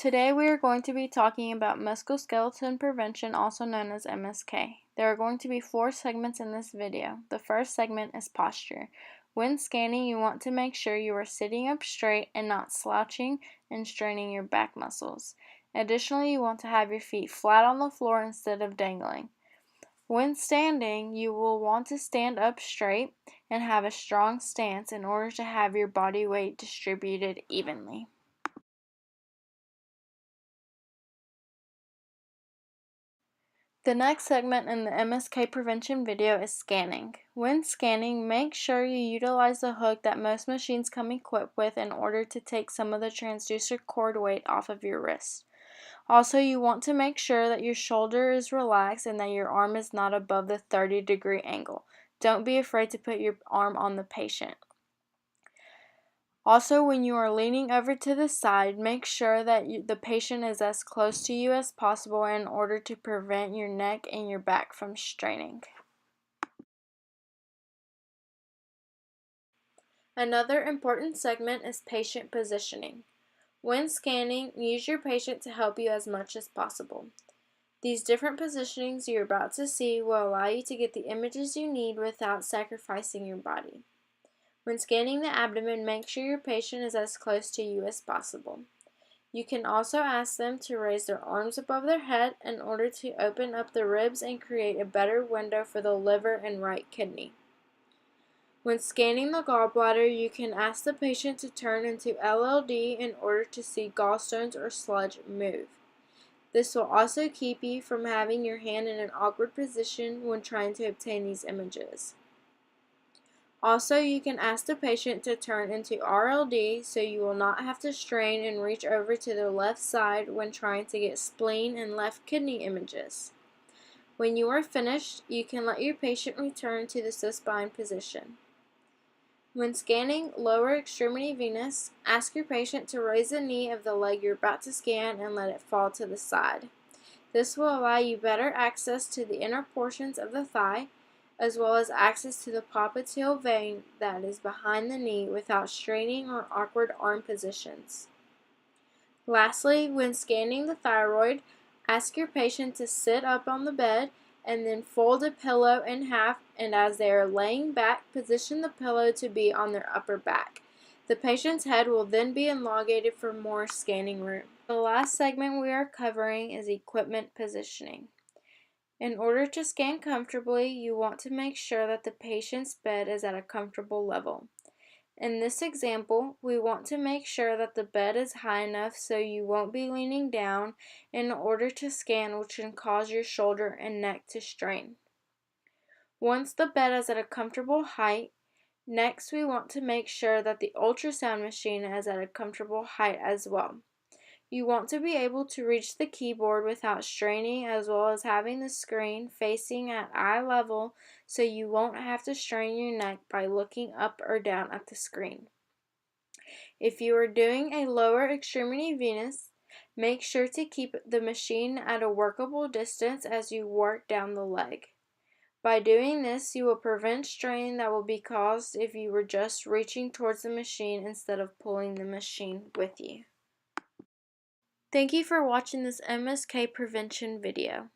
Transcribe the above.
Today we are going to be talking about musculoskeletal prevention, also known as MSK. There are going to be 4 segments in this video. The first segment is posture. When scanning, you want to make sure you are sitting up straight and not slouching and straining your back muscles. Additionally, you want to have your feet flat on the floor instead of dangling. When standing, you will want to stand up straight and have a strong stance in order to have your body weight distributed evenly. The next segment in the MSK prevention video is scanning. When scanning, make sure you utilize the hook that most machines come equipped with in order to take some of the transducer cord weight off of your wrist. Also, you want to make sure that your shoulder is relaxed and that your arm is not above the 30-degree angle. Don't be afraid to put your arm on the patient. Also, when you are leaning over to the side, make sure that the patient is as close to you as possible in order to prevent your neck and your back from straining. Another important segment is patient positioning. When scanning, use your patient to help you as much as possible. These different positionings you're about to see will allow you to get the images you need without sacrificing your body. When scanning the abdomen, make sure your patient is as close to you as possible. You can also ask them to raise their arms above their head in order to open up the ribs and create a better window for the liver and right kidney. When scanning the gallbladder, you can ask the patient to turn into LLD in order to see gallstones or sludge move. This will also keep you from having your hand in an awkward position when trying to obtain these images. Also, you can ask the patient to turn into RLD so you will not have to strain and reach over to the left side when trying to get spleen and left kidney images. When you are finished, you can let your patient return to the supine position. When scanning lower extremity venous, ask your patient to raise the knee of the leg you're about to scan and let it fall to the side. This will allow you better access to the inner portions of the thigh, as well as access to the popliteal vein that is behind the knee without straining or awkward arm positions. Lastly, when scanning the thyroid, ask your patient to sit up on the bed and then fold a pillow in half, and as they are laying back, position the pillow to be on their upper back. The patient's head will then be elongated for more scanning room. The last segment we are covering is equipment positioning. In order to scan comfortably, you want to make sure that the patient's bed is at a comfortable level. In this example, we want to make sure that the bed is high enough so you won't be leaning down in order to scan, which can cause your shoulder and neck to strain. Once the bed is at a comfortable height, next we want to make sure that the ultrasound machine is at a comfortable height as well. You want to be able to reach the keyboard without straining, as well as having the screen facing at eye level so you won't have to strain your neck by looking up or down at the screen. If you are doing a lower extremity venous, make sure to keep the machine at a workable distance as you work down the leg. By doing this, you will prevent strain that will be caused if you were just reaching towards the machine instead of pulling the machine with you. Thank you for watching this MSK prevention video.